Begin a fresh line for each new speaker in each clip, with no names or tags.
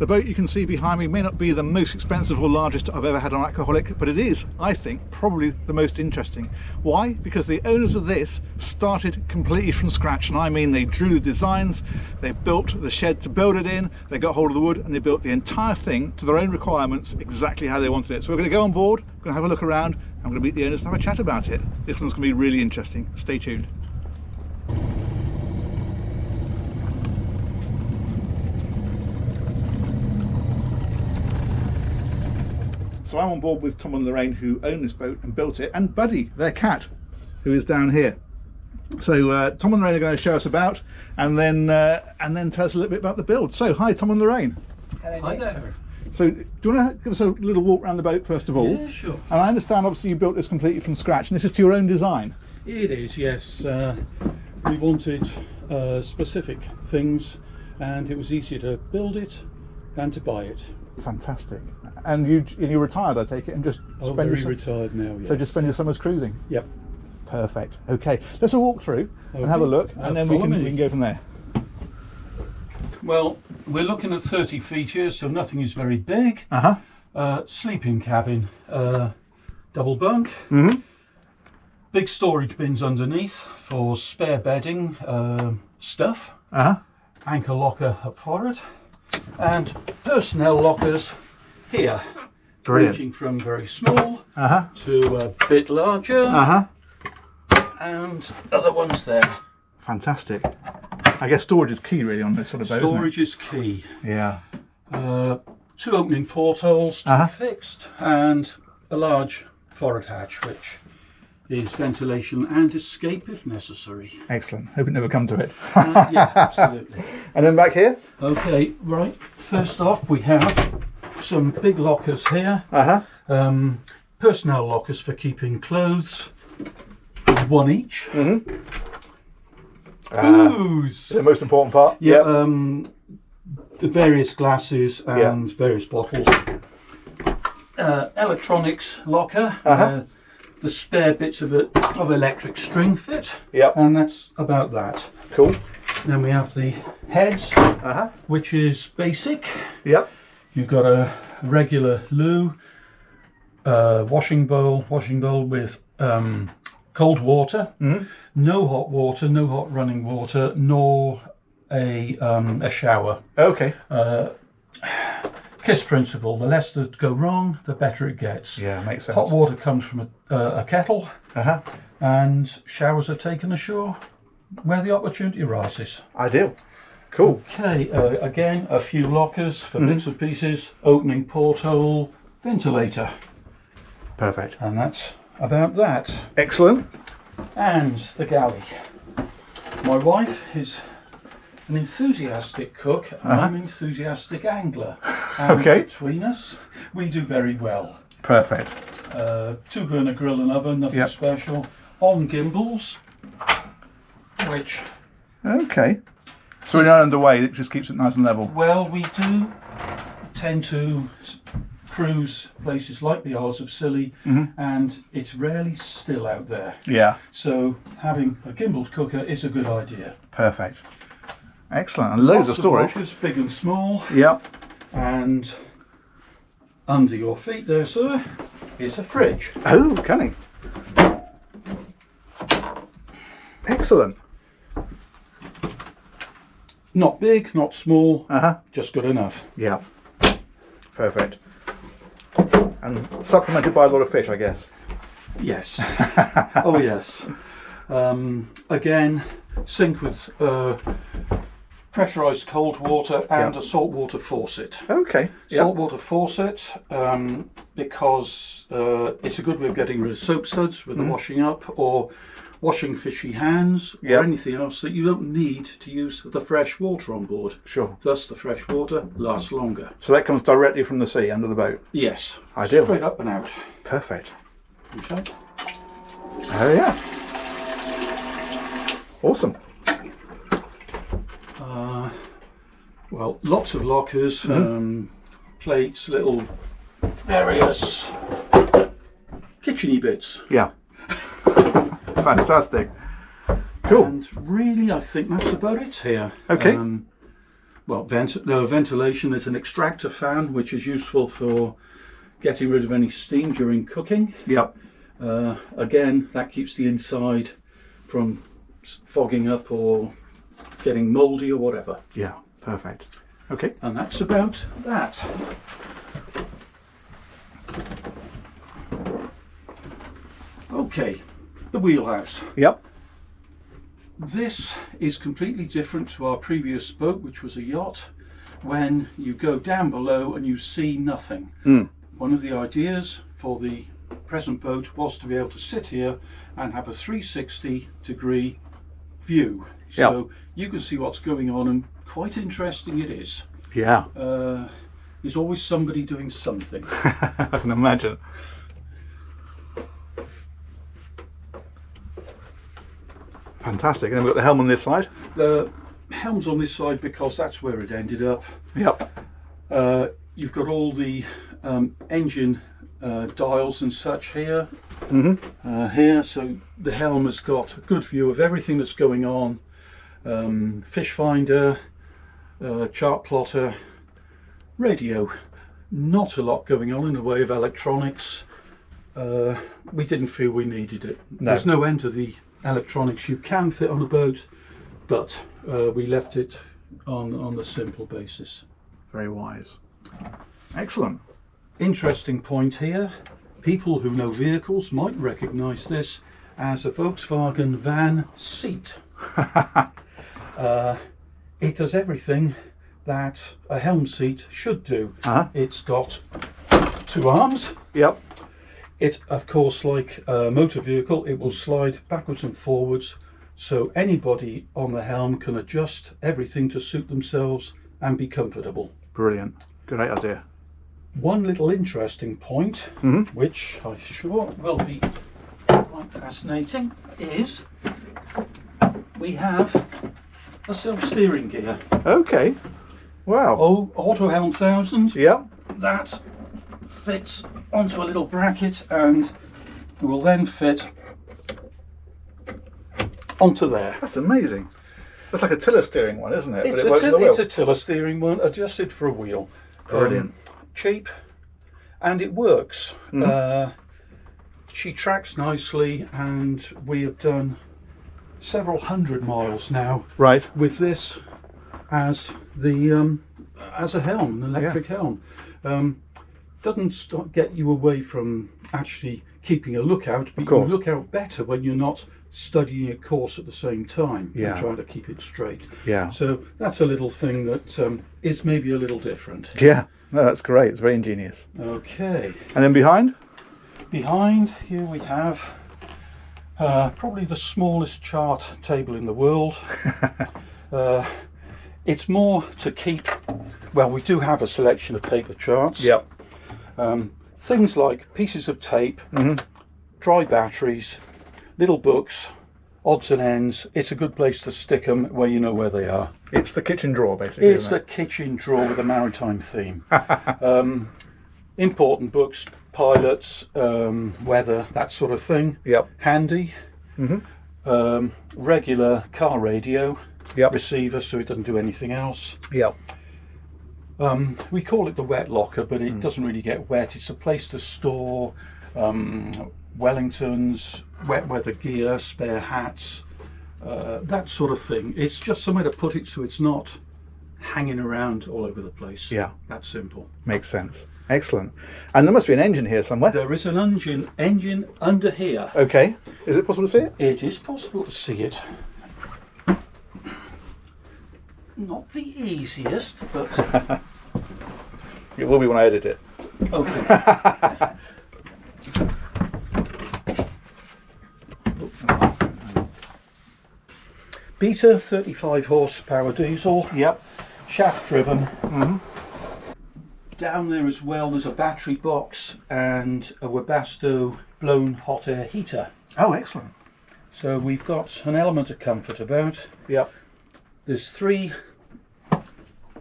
The boat you can see behind me may not be the most expensive or largest I've ever had on Aquaholic, but it is, I think, probably the most interesting. Why? Because the owners of this started completely from scratch, and I mean they drew the designs, they built the shed to build it in, they got hold of the wood, and they built the entire thing to their own requirements exactly how they wanted it. So we're going to go on board, we're going to have a look around, I'm going to meet the owners and have a chat about it. This one's going to be really interesting. Stay tuned. So I'm on board with Tom and Lorraine, who own this boat and built it, and Buddy, their cat, who is down here. So Tom and Lorraine are going to show us about, and then tell us a little bit about the build. So hi, Tom and Lorraine.
Hello,
hi there.
So do you want to give us a little walk around the boat first of all?
Yeah, sure.
And I understand obviously you built this completely from scratch, and this is to your own design.
It is, yes. We wanted specific things, and it was easier to build it than to buy it.
Fantastic. And you're retired, I take it, and just
retired now, yes.
So just spend your summers cruising?
Yep.
Perfect. Okay, let's all walk through and have a look, and then we can go from there.
Well, we're looking at 30 feet here, so nothing is very big. Sleeping cabin, double bunk, big storage bins underneath for spare bedding, stuff, anchor locker up forward, and personnel lockers here.
Brilliant.
Ranging from very small to a bit larger, and other ones there.
Fantastic. I guess storage is key really on this sort of boat,
Storage is key.
Yeah.
2 opening portholes, 2 fixed, and a large forward hatch, which is ventilation and escape if necessary.
Excellent. Hope it never come to it.
Yeah, absolutely.
And then back here?
Okay, right. First off, we have some big lockers here. Personnel lockers for keeping clothes, 1 each. Booze.
The most important part.
Yeah. The various glasses and various bottles. Electronics locker. The spare bits of electric string fit. And that's about that.
Cool.
Then we have the heads, which is basic. You've got a regular loo, washing bowl with cold water, no hot water, no hot running water, nor a shower.
Okay.
KISS principle: the less that go wrong, the better it gets.
Yeah, makes sense.
Hot water comes from a kettle, and showers are taken ashore where the opportunity arises.
Ideal. Cool.
Okay, again, a few lockers for bits and pieces, opening porthole, ventilator.
Perfect.
And that's about that.
Excellent.
And the galley. My wife is an enthusiastic cook, and I'm an enthusiastic angler. And between us, we do very well.
Perfect.
2-burner grill and oven, nothing special. On gimbals, which...
Okay. So when you're underway, it just keeps it nice and level.
Well, we do tend to cruise places like the Isles of Scilly, and it's rarely still out there.
Yeah.
So having a gimbaled cooker is a good idea.
Perfect. Excellent. And loads of storage.
Lockers, big and small.
Yep.
And under your feet there, sir, is a fridge.
Oh, cunning. Excellent.
Not big, not small, just good enough.
Yeah. Perfect. And supplemented by a lot of fish, I guess.
Yes. Oh, yes. Again, sink with pressurised cold water and a saltwater faucet.
Okay.
Saltwater faucet, because it's a good way of getting rid of soap suds with the washing up, or washing fishy hands, or anything else that you don't need to use the fresh water on board.
Sure.
Thus the fresh water lasts longer.
So that comes directly from the sea under the boat?
Yes.
Ideal.
Straight up and out.
Perfect.
Okay.
Oh yeah. Awesome.
Well, lots of lockers, plates, little various kitchen-y bits.
Yeah. Fantastic. Cool.
And really, I think that's about it here.
Okay.
Well, well, ventilation. There's an extractor fan, which is useful for getting rid of any steam during cooking.
Yep.
Again, that keeps the inside from fogging up or getting mouldy or whatever.
Yeah, perfect. Okay.
And that's about that. Okay, the wheelhouse.
Yep.
This is completely different to our previous boat, which was a yacht, when you go down below and you see nothing. One of the ideas for the present boat was to be able to sit here and have a 360-degree view. So you can see what's going on, and quite interesting it is.
Yeah.
There's always somebody doing something.
I can imagine. Fantastic. And then we've got the helm on this side.
The helm's on this side because that's where it ended up.
Yep.
You've got all the engine dials and such here. Here, so the helm has got a good view of everything that's going on. Fish finder, chart plotter, radio. Not a lot going on in the way of electronics. We didn't feel we needed it.
No.
There's no end to the electronics you can fit on a boat, but we left it on the simple basis.
Very wise. Excellent.
Interesting point here. People who know vehicles might recognise this as a Volkswagen van seat. It does everything that a helm seat should do. It's got two arms.
Yep.
It, of course, like a motor vehicle, it will slide backwards and forwards, so anybody on the helm can adjust everything to suit themselves and be comfortable.
Brilliant. Great idea.
One little interesting point, which I'm sure will be quite fascinating, is we have a self-steering gear.
Okay. Wow.
Oh, Auto Helm 1000.
Yep.
That fits onto a little bracket and will then fit onto there.
That's amazing. That's like a tiller steering one, isn't it?
It's a tiller steering one adjusted for a wheel.
Brilliant.
Cheap, and it works. She tracks nicely, and we have done several hundred miles now.
Right.
With this as the as a helm, an electric helm. Doesn't get you away from actually keeping a lookout, but you look out better when you're not studying a course at the same time and trying to keep it straight.
Yeah.
So that's a little thing that is maybe a little different.
Yeah. No, that's great. It's very ingenious.
Okay.
And then behind?
Behind here we have probably the smallest chart table in the world. It's more to keep, well, we do have a selection of paper charts.
Yep.
Things like pieces of tape, dry batteries, little books, odds and ends. It's a good place to stick them where you know where they are.
It's the kitchen drawer, basically.
It's the kitchen drawer with a maritime theme. Important books, pilots, weather, that sort of thing.
Yep.
Handy. Regular car radio.
Yep.
Receiver, so it doesn't do anything else.
Yep.
We call it the wet locker, but it doesn't really get wet. It's a place to store Wellingtons, wet weather gear, spare hats, that sort of thing. It's just somewhere to put it so it's not hanging around all over the place.
Yeah.
That's simple.
Makes sense. Excellent. And there must be an engine here somewhere.
There is an engine under here.
Okay. Is it possible to see it?
It is possible to see it. Not the easiest, but
It will be when I edit it.
okay. Beta 35 horsepower diesel.
Yep.
Shaft driven. Down there as well there's a battery box and a Webasto blown hot air heater.
Oh, excellent.
So we've got an element of comfort about.
Yep.
There's three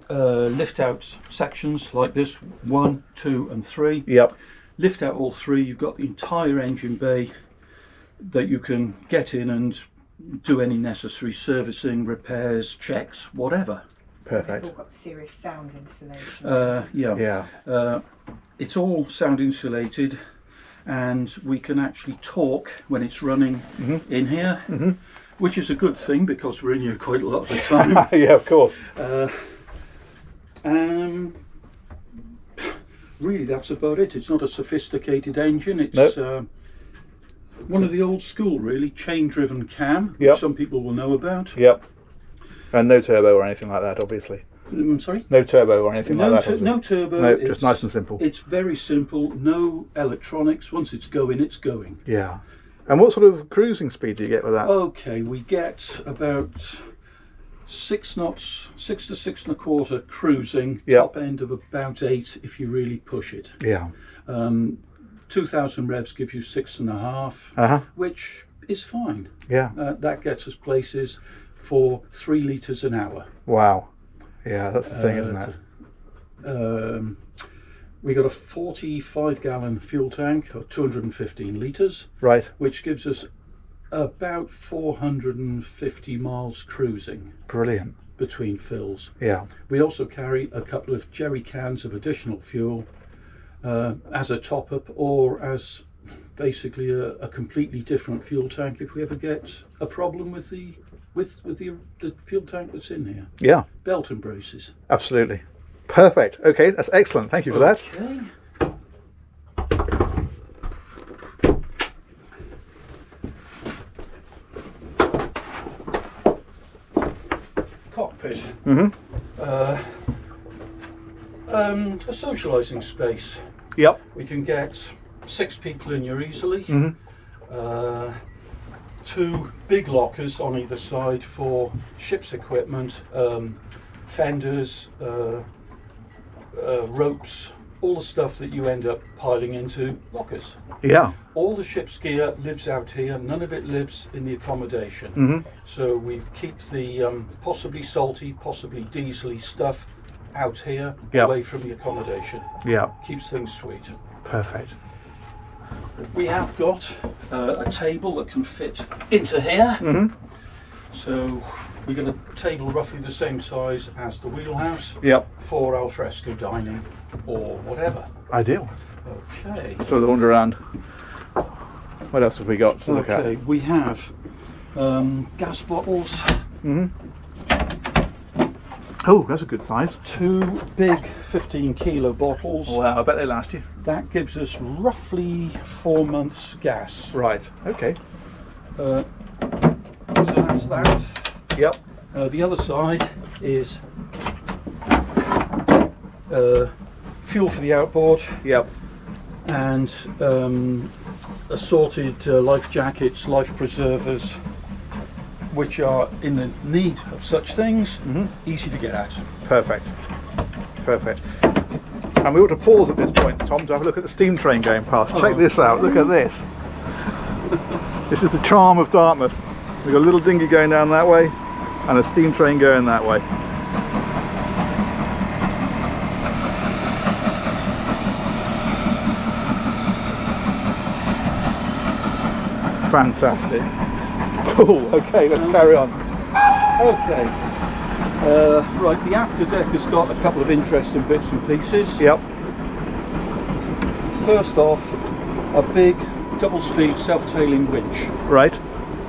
lift out sections like this, 1, 2 and 3.
Yep.
Lift out all three, you've got the entire engine bay that you can get in and do any necessary servicing, repairs, checks, whatever.
Perfect.
They've all got serious sound insulation.
Yeah. It's all sound insulated, and we can actually talk when it's running in here, which is a good thing because we're in here quite a lot of the time.
Yeah, of course.
Really, that's about it. It's not a sophisticated engine. It's one of the old school, really, chain-driven cam, which some people will know about.
Yep. And no turbo or anything like that, obviously.
Sorry?
No turbo or anything like that.
No turbo.
No, just nice and simple.
It's very simple. No electronics. Once it's going, it's going.
Yeah. And what sort of cruising speed do you get with that?
Okay, we get about 6 knots, 6 to 6 1/4 cruising. Top end of about 8 if you really push it.
Yeah.
2,000 revs gives you 6.5, which is fine.
Yeah.
That gets us places for 3 litres an hour.
Wow. Yeah, that's the thing, isn't it?
We got a 45-gallon fuel tank of 215 litres,
Right.
which gives us about 450 miles cruising
Brilliant.
between fills.
Yeah.
We also carry a couple of jerry cans of additional fuel as a top-up, or as basically a completely different fuel tank if we ever get a problem with the fuel tank that's in here.
Yeah.
Belt and braces.
Absolutely. Perfect. Okay, that's excellent. Thank you for that.
Okay. Cockpit. A socialising space.
Yep.
We can get 6 people in here easily. 2 big lockers on either side for ship's equipment, fenders, ropes, all the stuff that you end up piling into lockers.
Yeah.
All the ship's gear lives out here, none of it lives in the accommodation. So we keep the possibly salty, possibly diesely stuff out here, away from the accommodation.
Yeah.
Keeps things sweet.
Perfect.
We have got a table that can fit into here. So we got a table roughly the same size as the Wheelhouse.
Yep.
For alfresco dining or whatever.
Ideal.
Okay.
So the wander around. What else have we got to look at?
Okay, we have gas bottles.
Oh, that's a good size.
2 big 15-kilo bottles.
Wow, I bet they last you.
That gives us roughly 4 months gas.
Right. Okay.
So that's that.
Yep.
The other side is fuel for the outboard.
Yep.
And assorted life jackets, life preservers, which are in the need of such things, easy to get at.
Perfect. Perfect. And we ought to pause at this point, Tom, to have a look at the steam train going past. Check this out. Look at this. This is the charm of Dartmouth. We've got a little dinghy going down that way and a steam train going that way. Fantastic. Cool. Okay, let's carry on.
Okay. Right, the after deck has got a couple of interesting bits and pieces.
Yep.
First off, a big double-speed self-tailing winch.
Right.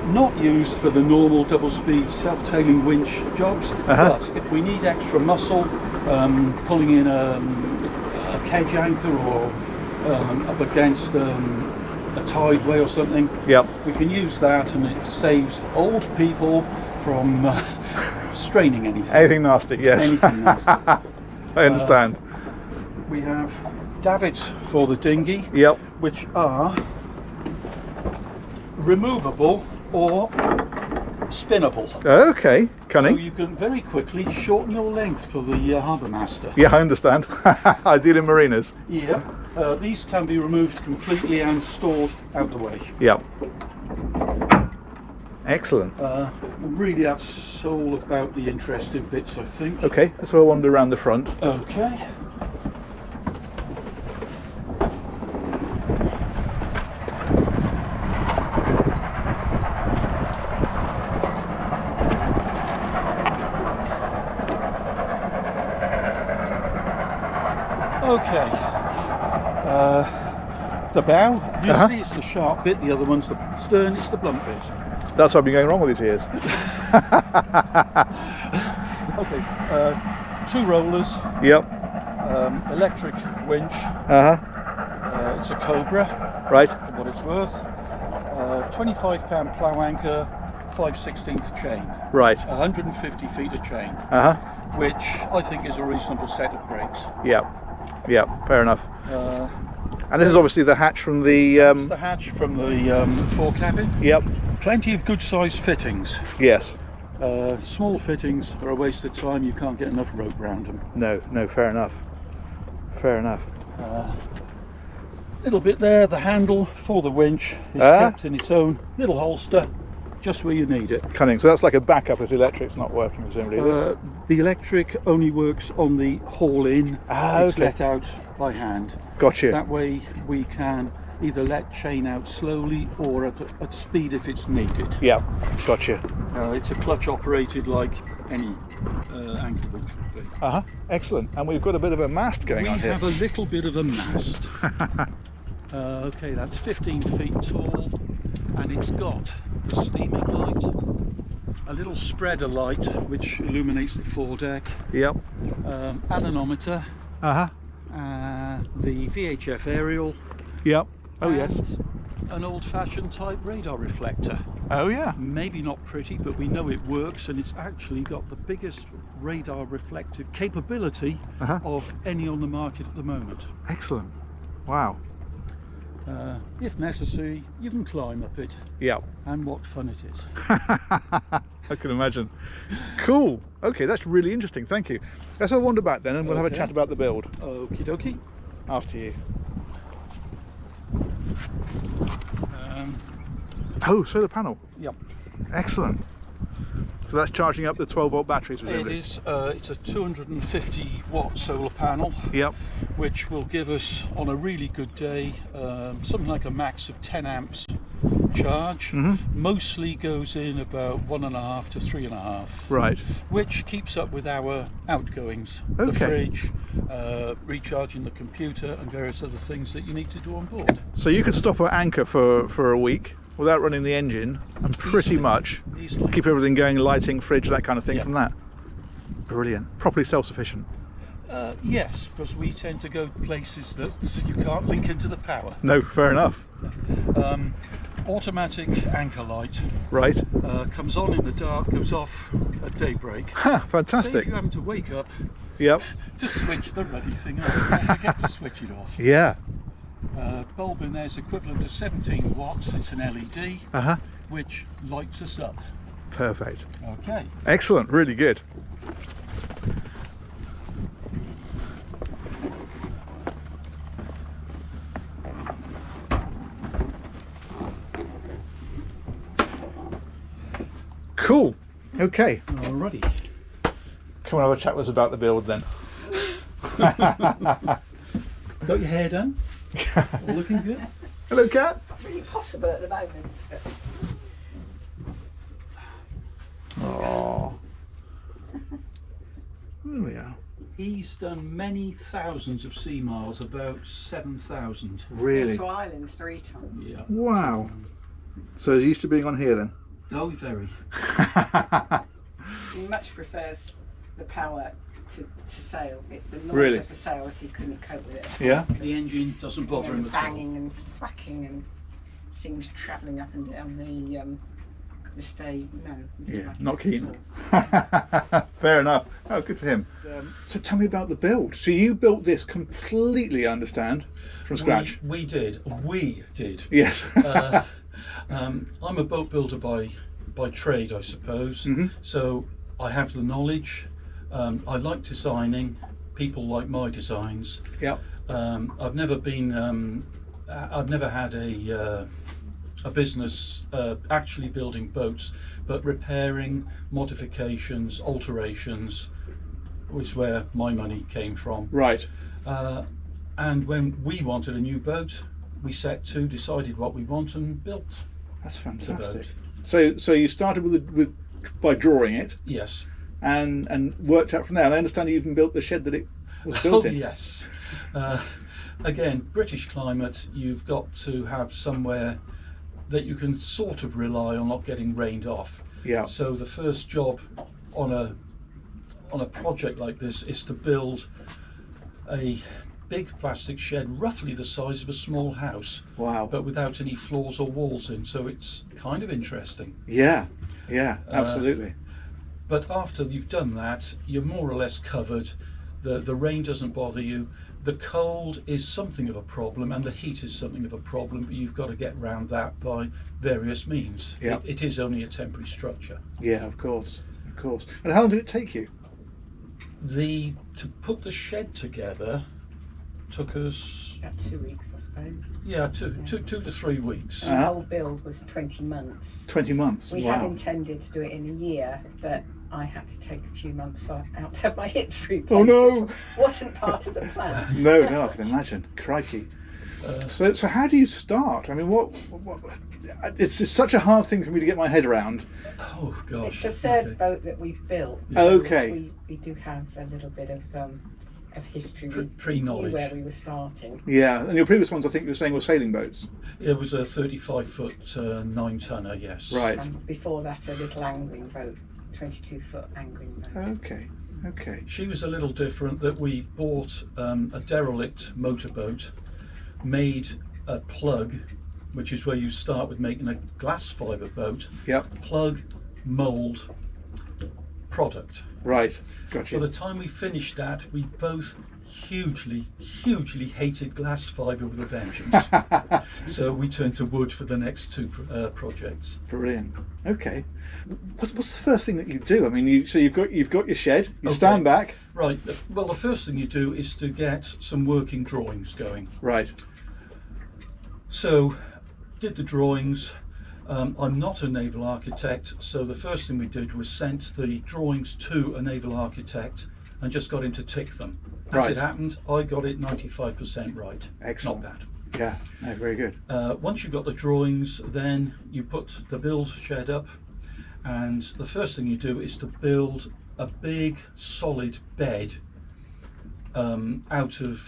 Not used for the normal double-speed self-tailing winch jobs, but if we need extra muscle, pulling in a kedge anchor or up against a tideway or something,
yep,
we can use that, and it saves old people from straining anything.
Anything nasty, yes.
Anything nasty.
I understand.
We have davits for the dinghy,
yep,
which are removable or spinnable.
Okay, cunning.
So you can very quickly shorten your length for the harbour master.
Yeah, I understand. Ideal in marinas.
Yeah. These can be removed completely and stored out the way.
Yep. Excellent.
Really, that's all about the interesting bits, I think.
Okay, let's have a wander around the front.
Okay. Okay. The bow, usually it's the sharp bit, the other one's the stern, it's the blunt bit.
That's what I've been going wrong with these years.
Okay, 2 rollers.
Yep.
Electric winch. It's a Cobra.
Right.
For what it's worth. 25-pound plough anchor, 5/16 chain.
Right.
150 feet of chain. Which I think is a reasonable set of brakes.
Yeah. Yeah. Fair enough. And this is obviously the hatch from the.
It's the hatch from the fore cabin.
Yep.
Plenty of good-sized fittings.
Yes.
Small fittings are a waste of time. You can't get enough rope around them.
No. No. Fair enough. Fair enough.
Little bit there. The handle for the winch is kept in its own little holster, just where you need it.
Cunning. So that's like a backup if the electric's not working, presumably.
The electric only works on the haul-in. It's let out by hand.
Gotcha.
That way we can either let chain out slowly or at speed if it's needed.
Yeah, gotcha.
It's a clutch operated like any anchor winch would be.
Excellent. And we've got a bit of a mast going on here.
We have a little bit of a mast. Okay, that's 15 feet tall, and it's got the steaming light, a little spreader light which illuminates the foredeck.
Yep.
Anemometer. The VHF aerial.
Yep. Oh yes.
An old-fashioned type radar reflector.
Oh yeah.
Maybe not pretty, but we know it works, and it's actually got the biggest radar reflective capability of any on the market at the moment.
Excellent. Wow.
If necessary, you can climb up it.
Yeah.
And what fun it is.
I can imagine. Cool. Okay, that's really interesting. Thank you. Let's have a wander back then, and we'll have a chat about the build.
Okie dokie.
After you. Oh, solar panel.
Yep.
Excellent. So that's charging up the 12-volt batteries, presumably.
It is. It's a 250-watt solar panel.
Yep.
Which will give us, on a really good day, something like a max of 10 amps charge. Mostly goes in about 1.5 to 3.5.
Right.
Which keeps up with our outgoings.
Okay.
The fridge, recharging the computer, and various other things that you need to do on board.
So you could stop at anchor for a week without running the engine, and pretty much keep everything going, lighting, fridge, that kind of thing from that. Brilliant. Properly self-sufficient.
Yes, because we tend to go places that you can't link into the power.
No, fair enough.
Automatic anchor light.
Right.
Comes on in the dark, goes off at daybreak.
Fantastic.
Save you having to wake up
Yep.
to switch the ruddy thing off. Don't forget to switch it off.
Yeah.
Bulb in there is equivalent to 17 watts. It's an LED, which lights us up.
Perfect.
Okay.
Excellent. Really good. Cool. Okay.
Alrighty.
Come on, have a chat with us about the build then.
Got your hair done? All looking good?
Hello, Kat.
It's not really possible at the moment.
Oh. There we are.
He's done many thousands of sea miles, about 7,000.
Really?
Been to Ireland 3 times.
Yeah.
Wow. So he's used to being on here then?
Oh, very.
He much prefers the power to sail. The noise
Really?
of the sails, he couldn't cope with it.
Yeah?
The engine doesn't bother him at all.
Banging and thwacking and things travelling up and down the stays. No. he didn't
Yeah,
like
not
it
keen.
at all.
Fair enough. Oh, good for him. So tell me about the build. So you built this completely, I understand, from scratch?
We did. We did.
Yes.
I'm a boat builder by trade, I suppose. So I have the knowledge. I like designing. People like my designs.
Yep.
I've never had a business actually building boats, but repairing, modifications, alterations was where my money came from.
Right.
And when we wanted a new boat, we set to, decided what we want, and built.
That's
the
fantastic.
boat.
So you started by drawing it,
Yes.
and worked out from there. And I understand you even built the shed that it was built in.
Yes. Again, British climate, you've got to have somewhere that you can sort of rely on not getting rained off.
Yeah.
So the first job on a project like this is to build a big plastic shed roughly the size of a small house.
Wow.
But without any floors or walls in, so it's kind of interesting.
Yeah, yeah, absolutely.
But after you've done that, you're more or less covered. The rain doesn't bother you. The cold is something of a problem, and the heat is something of a problem, but you've got to get around that by various means.
Yeah.
It is only a temporary structure.
Yeah, of course, of course. And how long did it take you?
To put the shed together took us,
About 2 weeks, I suppose.
yeah, two to 3 weeks.
The whole build was 20 months.
20 months.
We
wow.
had intended to do it in a year, but I had to take a few months out to have my hips replaced.
Oh, no.
Which wasn't part of the plan.
No, I can imagine. Crikey. So how do you start? I mean, what it's just such a hard thing for me to get my head around.
Oh gosh.
It's the third
Okay.
boat that we've built.
Okay.
We do have a little bit of history. We
Pre-knowledge.
knew where we were starting.
Yeah, and your previous ones I think you were saying were sailing boats.
It was a 35-foot 9-tonner, yes.
Right.
And before that, a little angling boat, 22-foot angling boat.
Okay, okay.
She was a little different, that we bought a derelict motorboat, made a plug, which is where you start with making a glass fibre boat.
Yep.
Plug, mould, product.
Right. Gotcha.
By the time we finished that, we both hugely hated glass fibre with a vengeance. So we turned to wood for the next two projects.
Brilliant. Okay. What's the first thing that you do? I mean, you've got your shed. You
Okay.
stand back.
Right. Well, the first thing you do is to get some working drawings going.
Right.
So, did the drawings. I'm not a naval architect, so the first thing we did was sent the drawings to a naval architect and just got him to tick them. As
Right.
it happened, I got it 95% right.
Excellent.
Not bad.
Yeah. No, very good.
Once you've got the drawings, then you put the build shed up, and the first thing you do is to build a big solid bed out of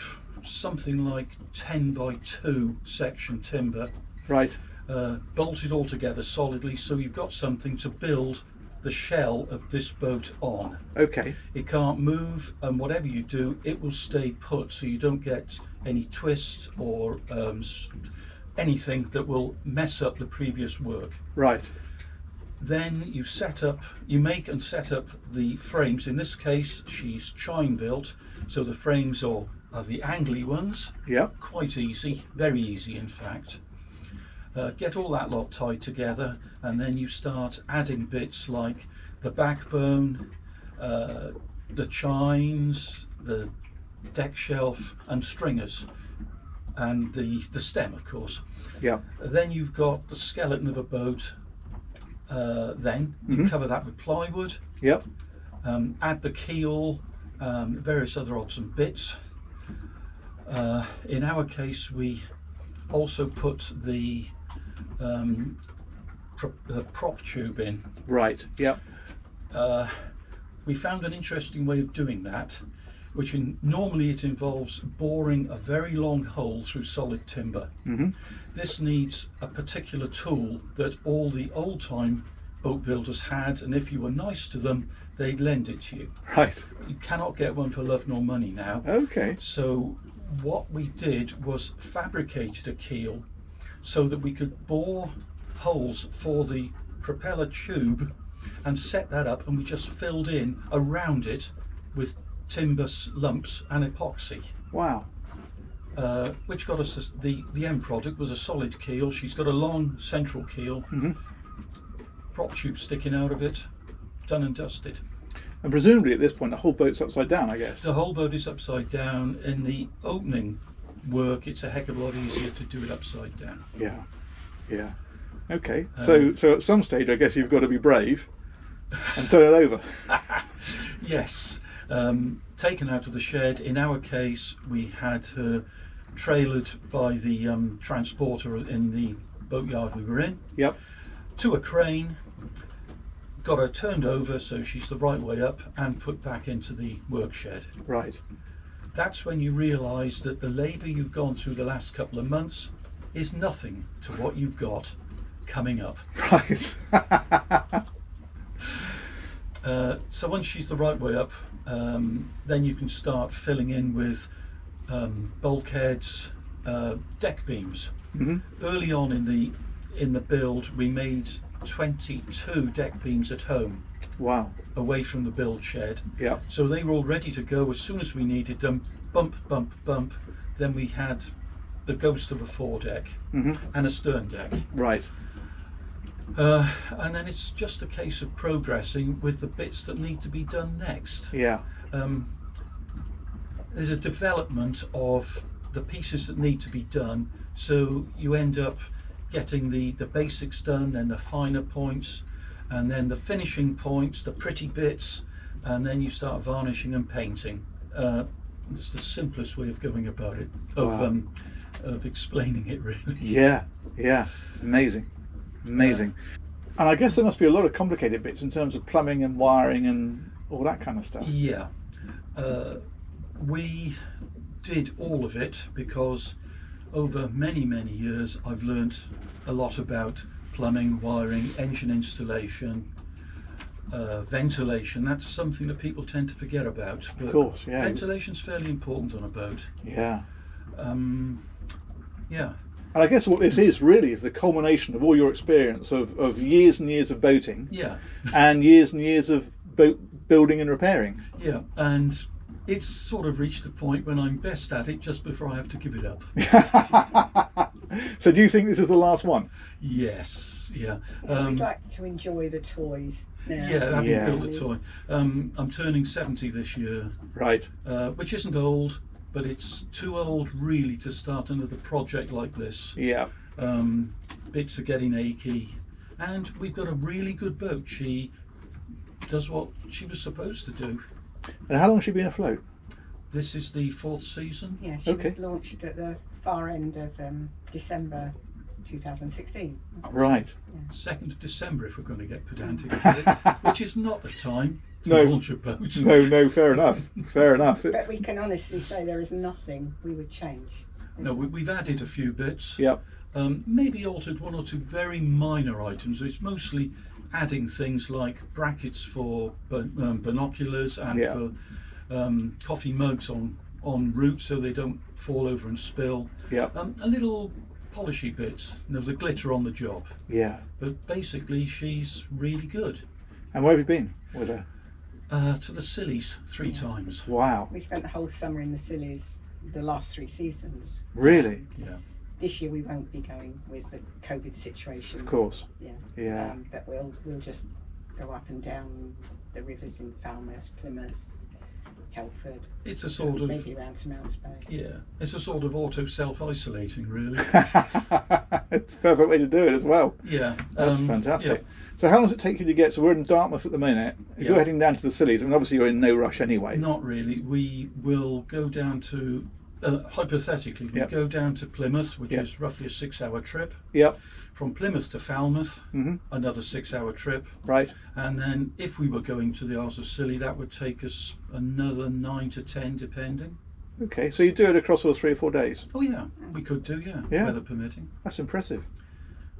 something like 10 by 2 section timber,
Right.
bolted all together solidly, so you've got something to build the shell of this boat on.
Okay.
It can't move, and whatever you do, it will stay put, so you don't get any twists or anything that will mess up the previous work.
Right.
Then you make and set up the frames. In this case, she's chine built, so the frames are the angly ones.
Yep.
Quite easy, very easy in fact. Get all that lot tied together, and then you start adding bits like the backbone, the chines, the deck shelf and stringers, and the stem, of course.
Yeah.
Then you've got the skeleton of a boat. Then you cover that with plywood,
Yep.
add the keel, various other odds and bits. In our case, we also put the prop tube in.
Right. Yep.
We found an interesting way of doing that, which normally it involves boring a very long hole through solid timber.
Mm-hmm.
This needs a particular tool that all the old-time boat builders had, and if you were nice to them, they'd lend it to you.
Right.
You cannot get one for love nor money now.
Okay.
So what we did was fabricated a keel so that we could bore holes for the propeller tube and set that up, and we just filled in around it with timber lumps and epoxy.
Wow.
Which got us the end product was a solid keel. She's got a long central keel, prop tube sticking out of it, done and dusted.
And presumably at this point the whole boat's upside down, I guess.
The whole boat is upside down. In the opening work, it's a heck of a lot easier to do it upside down.
Yeah. Yeah. Okay. So at some stage I guess you've got to be brave and turn it over.
Yes. Taken out of the shed. In our case, we had her trailered by the transporter in the boatyard we were in.
Yep.
To a crane, got her turned over so she's the right way up, and put back into the work shed.
Right.
that's when you realise that the labour you've gone through the last couple of months is nothing to what you've got coming up.
Right.
So once she's the right way up, then you can start filling in with bulkheads, deck beams. Early on in the build, we made 22 deck beams at home.
Wow.
Away from the build shed.
Yeah.
So they were all ready to go as soon as we needed them. Bump, bump, bump. Then we had the ghost of a foredeck and a stern deck.
Right.
And then it's just a case of progressing with the bits that need to be done next.
Yeah.
There's a development of the pieces that need to be done, so you end up getting the basics done, then the finer points, and then the finishing points, the pretty bits, and then you start varnishing and painting. It's the simplest way of going about it, of explaining it, really.
Yeah, yeah, amazing. And I guess there must be a lot of complicated bits in terms of plumbing and wiring and all that kind of stuff.
Yeah, we did all of it because over many years I've learnt a lot about plumbing, wiring, engine installation, ventilation. That's something that people tend to forget about. But
of course, yeah.
Ventilation's fairly important on a boat.
Yeah.
Yeah.
And I guess what this is really is the culmination of all your experience of years and years of boating.
Yeah.
And years of boat building and repairing.
Yeah, and it's sort of reached the point when I'm best at it just before I have to give it up.
So do you think this is the last one?
Yes, yeah.
We'd like to enjoy the toys now.
Yeah, having built a toy. I'm turning 70 this year.
Right.
Which isn't old, but it's too old really to start another project like this.
Yeah.
Bits are getting achy. And we've got a really good boat. She does what she was supposed to do.
And how long has she been afloat?
This is the 4th season.
Yeah, she was launched at the far end of December 2016.
Right.
Yeah.
2nd of December, if we're going to get pedantic with it, which is not the time to launch a boat.
No, fair enough. Fair enough.
But we can honestly say there is nothing we would change.
No, we've added a few bits.
Yep.
Maybe altered one or two very minor items. It's mostly adding things like brackets for binoculars and for coffee mugs on route so they don't fall over and spill.
Yeah.
A little polishy bits, the glitter on the job.
Yeah.
But basically, she's really good.
And where have you been with her?
To the Scillies 3 times.
Wow.
We spent the whole summer in the Scillies the last 3 seasons.
Really?
Yeah.
This year we won't be going with the COVID situation.
Of course.
Yeah.
Yeah.
But we'll just go up and down the rivers in Falmouth, Plymouth, Telford.
It's a sort of
maybe around to Mounts Bay.
Yeah. It's a sort of auto self-isolating, really.
It's a perfect way to do it as well.
Yeah.
That's fantastic.
Yeah.
So how long does it take you to get? So we're in Dartmouth at the minute. If you're heading down to the Scillies, I mean, obviously you're in no rush anyway.
Not really. We will go down to. Hypothetically, we go down to Plymouth, which is roughly a 6-hour trip.
Yep.
From Plymouth to Falmouth, another 6-hour trip.
Right.
And then if we were going to the Isles of Scilly, that would take us another 9 to 10, depending.
Okay, so you do it across all 3 or 4 days?
Oh yeah, we could do, weather permitting.
That's impressive.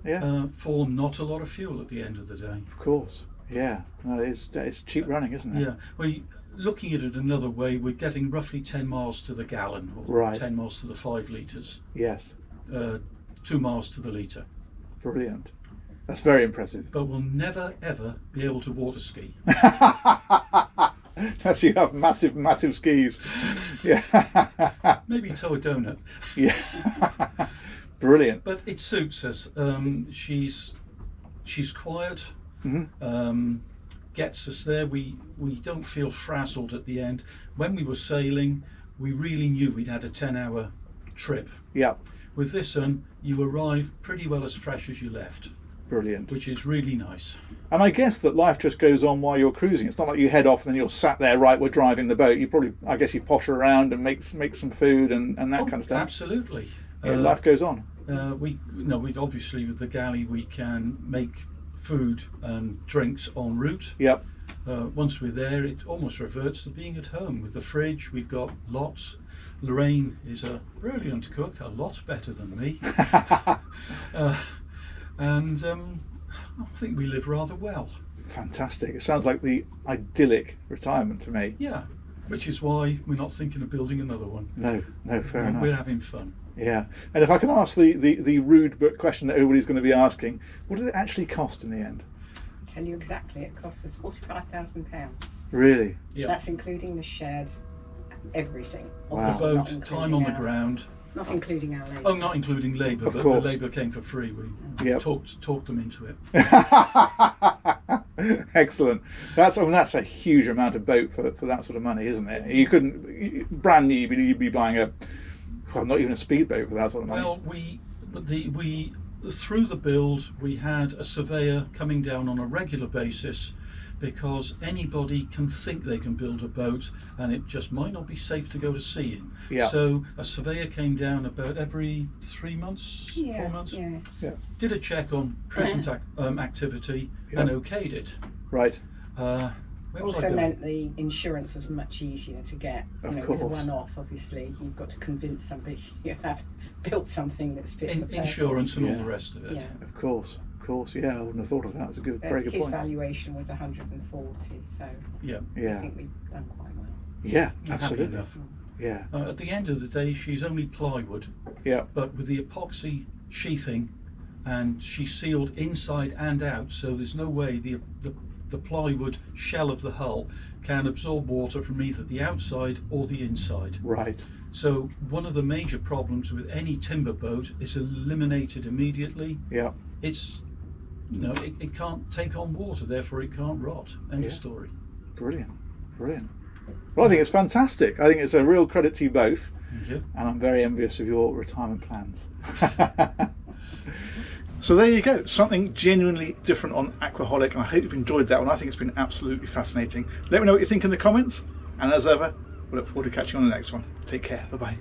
Yeah.
For not a lot of fuel at the end of the day.
Of course. Yeah. No, it's cheap running, isn't it?
Yeah. Well, looking at it another way, we're getting roughly 10 miles to the gallon, or 10 miles to the 5 litres.
Yes.
2 miles to the litre.
Brilliant. That's very impressive.
But we'll never ever be able to water ski.
That's you have massive skis. Yeah.
Maybe tow a donut.
Yeah. Brilliant.
But it suits us. She's quiet. Gets us there. We don't feel frazzled at the end. When we were sailing, we really knew we'd had a 10-hour trip.
Yeah.
With this one, you arrive pretty well as fresh as you left.
Brilliant.
Which is really nice.
And I guess that life just goes on while you're cruising. It's not like you head off and then you're sat there, right, we're driving the boat. You probably, I guess, you potter around and make some food and that kind of stuff.
Absolutely.
Yeah, life goes on.
We obviously with the galley we can make food and drinks en route.
Yep.
Once we're there, it almost reverts to being at home with the fridge. We've got lots. Lorraine is a brilliant cook, a lot better than me. And I think we live rather well.
Fantastic. It sounds like the idyllic retirement to me.
Yeah, which is why we're not thinking of building another one.
No, fair enough.
We're having fun.
Yeah. And if I can ask the rude but question that everybody's going to be asking, what did it actually cost in the end?
I'll tell you exactly, it cost us £45,000.
Really?
Yeah.
That's including the shed, everything.
Wow.
The
Obviously
boat, time on the ground.
Not including our labour.
Oh, not including labour,
Of
but
course.
the labour came for free. We
Yep.
talked them into it.
Excellent. That's a huge amount of boat for that sort of money, isn't it? You couldn't, brand new, you'd be buying not even a speedboat for that sort of money.
Well, we through the build, we had a surveyor coming down on a regular basis, because anybody can think they can build a boat and it just might not be safe to go to sea in.
Yeah.
So a surveyor came down about every 3 months, 4 months,
Yeah.
did a check on present activity and okayed it.
Right.
Where was I
Also
going?
meant the insurance was much easier to get.
Of
With
course.
a one-off, obviously, you've got to convince somebody you have built something that's fit for purpose.
Insurance and all
Yeah.
the rest of it.
Yeah.
Of course. Yeah, I wouldn't have thought of that. It's a very good
His
point.
valuation was 140, so
Yeah.
Yeah.
I think we've done quite well.
Yeah,
You're happy
absolutely.
enough.
Yeah.
At the end of the day, she's only plywood,
Yeah.
but with the epoxy sheathing, and she's sealed inside and out, so there's no way the plywood shell of the hull can absorb water from either the outside or the inside.
Right.
So one of the major problems with any timber boat is eliminated immediately.
Yeah.
It's, it can't take on water, therefore it can't rot. End of
Yeah.
story.
Brilliant. Well, I think it's fantastic. I think it's a real credit to you both,
Thank you.
and I'm very envious of your retirement plans. So there you go, something genuinely different on Aquaholic, and I hope you've enjoyed that one. I think it's been absolutely fascinating. Let me know what you think in the comments, and as ever, we look forward to catching you on the next one. Take care. Bye bye.